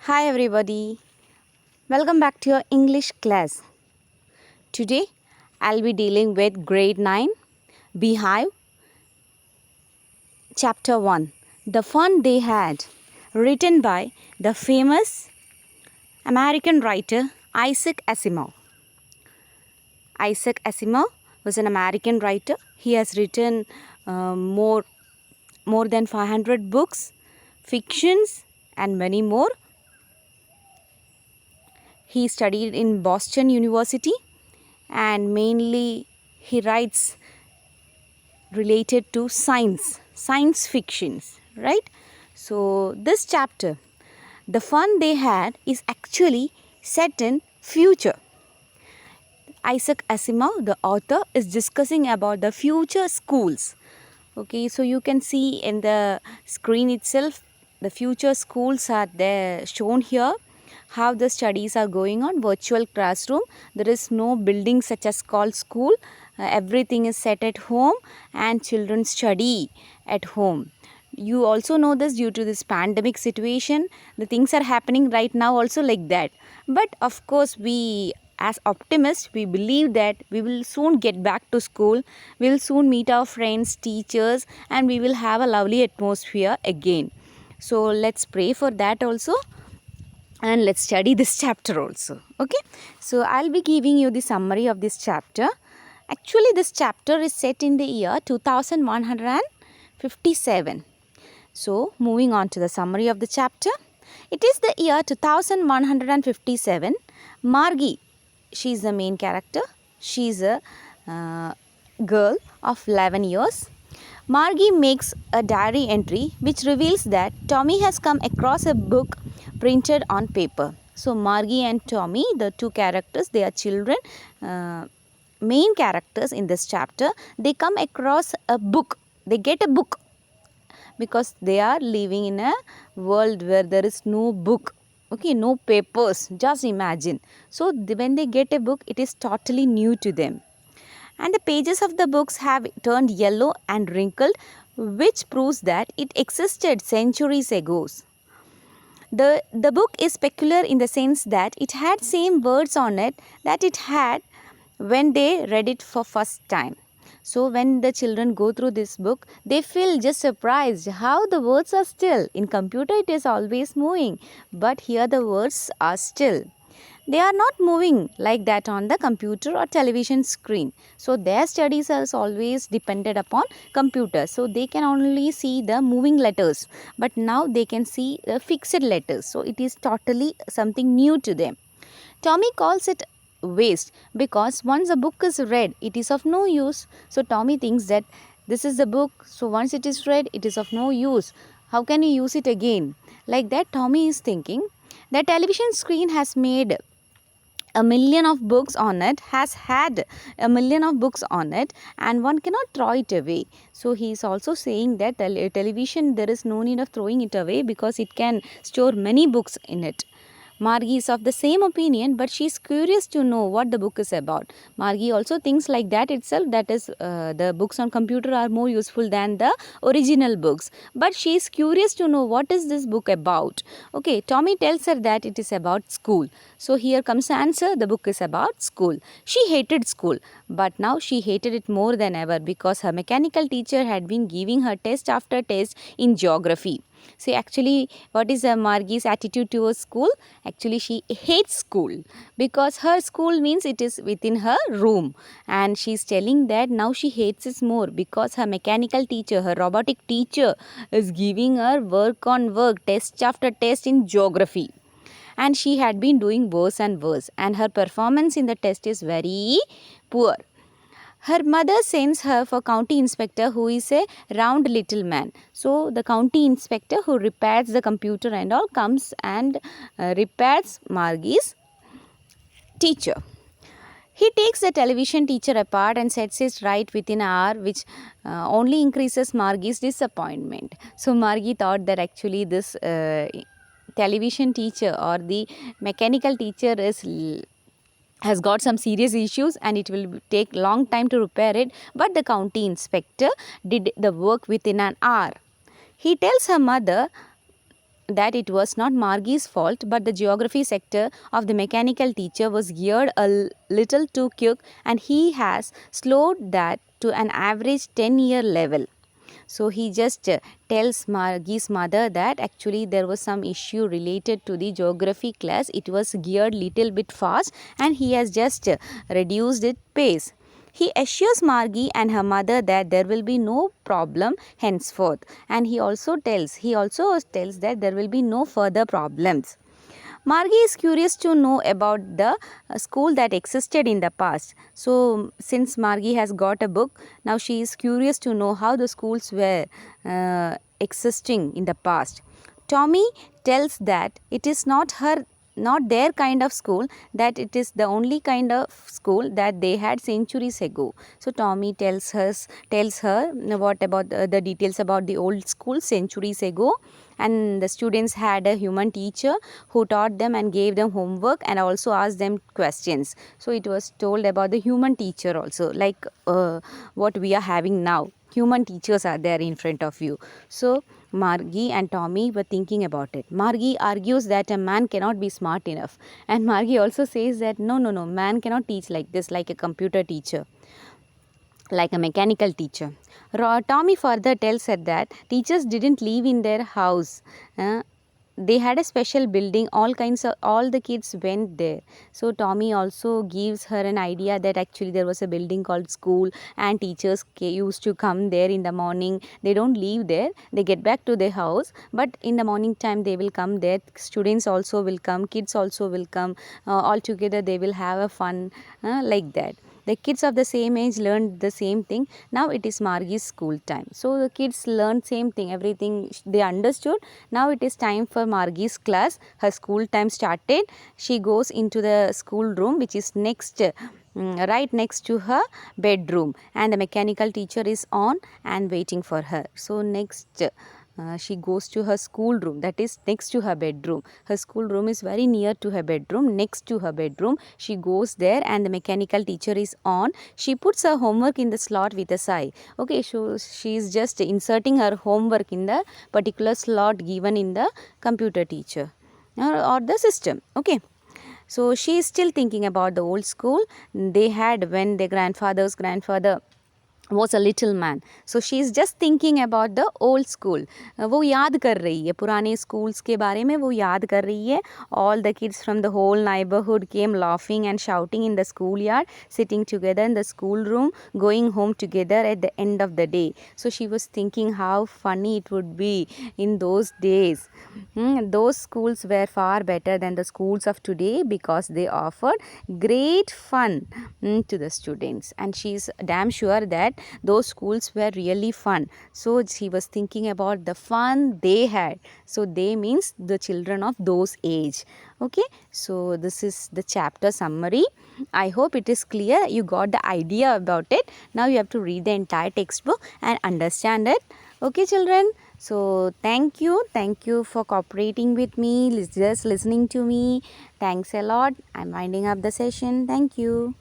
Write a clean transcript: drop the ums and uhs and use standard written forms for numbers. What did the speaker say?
Hi everybody, welcome back to your English class. Today I'll be dealing with grade 9 Beehive chapter 1 The Fun They Had, written by the famous American writer Isaac Asimov. Isaac Asimov was an American writer. He has written more than 500 books, fictions and many more. He studied in Boston University and mainly he writes related to science fictions, right? So this chapter, The Fun They Had, is actually set in future. Isaac Asimov, the author, is discussing about the future schools. Okay, so you can see in the screen itself, the future schools are there shown here. How the studies are going on, virtual classroom. There is no building such as called school. Everything is set at home and children study at home. You also know this due to this pandemic situation. The things are happening right now also like that. But of course, we as optimists, we believe that we will soon get back to school. We will soon meet our friends, teachers, and we will have a lovely atmosphere again. So let's pray for that also. And let's study this chapter also. Okay, so I'll be giving you the summary of this chapter. Actually, this chapter is set in the year 2157. So, moving on to the summary of the chapter. It is the year 2157. Margie, she is the main character. She is a girl of 11 years. Margie makes a diary entry which reveals that Tommy has come across a book printed on paper. So Margie and Tommy, the two characters, they are children, main characters in this chapter. They come across a book. They get a book because they are living in a world where there is no book. Okay, no papers. Just imagine. So when they get a book, it is totally new to them. And the pages of the books have turned yellow and wrinkled, which proves that it existed centuries ago. The book is peculiar in the sense that it had same words on it that it had when they read it for first time. So when the children go through this book, they feel just surprised how the words are still. In computer it is always moving, but here the words are still. They are not moving like that on the computer or television screen. So their studies are always depended upon computer. So they can only see the moving letters. But now they can see the fixed letters. So it is totally something new to them. Tommy calls it waste because once a book is read, it is of no use. So Tommy thinks that this is the book. So once it is read, it is of no use. How can you use it again? Like that, Tommy is thinking. The television screen has made a million of books on it, has had a million of books on it, and one cannot throw it away. So he is also saying that television, there is no need of throwing it away because it can store many books in it. Margie is of the same opinion, but she is curious to know what the book is about. Margie also thinks like that itself, that is the books on computer are more useful than the original books. But she is curious to know what is this book about. Okay, Tommy tells her that it is about school. So here comes the answer, the book is about school. She hated school, but now she hated it more than ever because her mechanical teacher had been giving her test after test in geography. See, actually, what is Margie's attitude towards school? Actually, she hates school because her school means it is within her room. And she is telling that now she hates it more because her mechanical teacher, her robotic teacher is giving her work on work, test after test in geography. And she had been doing worse and worse. And her performance in the test is very poor. Her mother sends her for county inspector who is a round little man. So the county inspector who repairs the computer and all comes and repairs Margie's teacher. He takes the television teacher apart and sets it right within an hour, which only increases Margie's disappointment. So Margie thought that actually this television teacher or the mechanical teacher has got some serious issues and it will take long time to repair it, but the county inspector did the work within an hour. He tells her mother that it was not Margie's fault, but the geography sector of the mechanical teacher was geared a little too quick, and he has slowed that to an average 10-year level. So he just tells Margie's mother that actually there was some issue related to the geography class. It was geared little bit fast, and he has just reduced its pace. He assures Margie and her mother that there will be no problem henceforth, and he also tells that there will be no further problems. Margie is curious to know about the school that existed in the past. So, since Margie has got a book, now she is curious to know how the schools were existing in the past. Tommy tells that it is not their kind of school, that it is the only kind of school that they had centuries ago. So Tommy tells her what about the details about the old school centuries ago, and the students had a human teacher who taught them and gave them homework and also asked them questions. So it was told about the human teacher also, like what we are having now. Human teachers are there in front of you. So Margie and Tommy were thinking about it. Margie argues that a man cannot be smart enough, and Margie also says that no, man cannot teach like this, like a computer teacher, like a mechanical teacher. Tommy further tells her that teachers didn't live in their house. They had a special building, all the kids went there. So Tommy also gives her an idea that actually there was a building called school, and teachers used to come there in the morning. They don't leave there, they get back to their house, but in the morning time they will come there. Students also will come, kids also will come, all together they will have a fun, like that. The kids of the same age learned the same thing. Now it is Margie's school time. So the kids learned same thing, everything they understood. Now it is time for Margie's class. Her school time started. She goes into the school room, which is right next to her bedroom, and the mechanical teacher is on and waiting for her. So next she goes to her school room, that is next to her bedroom. Her school room is very near to her bedroom, next to her bedroom. She goes there and the mechanical teacher is on. She puts her homework in the slot with a sigh. Okay, so she is just inserting her homework in the particular slot given in the computer teacher or the system. Okay. So she is still thinking about the old school they had when their grandfather was a little man. So she is just thinking about the old school. वो याद कर रही है पुराने schools के बारे में, वो याद कर रही है. All the kids from the whole neighborhood came laughing and shouting in the schoolyard, sitting together in the schoolroom, going home together at the end of the day. So she was thinking how funny it would be in those days. Those schools were far better than the schools of today because they offered great fun to the students, and she is damn sure that those schools were really fun. So she was thinking about the fun they had. So they means the children of those age. Okay, so this is the chapter summary. I hope it is clear. You got the idea about it. Now you have to read the entire textbook and understand it. Okay, children. So thank you for cooperating with me, just listening to me. Thanks a lot. I'm winding up the session. Thank you.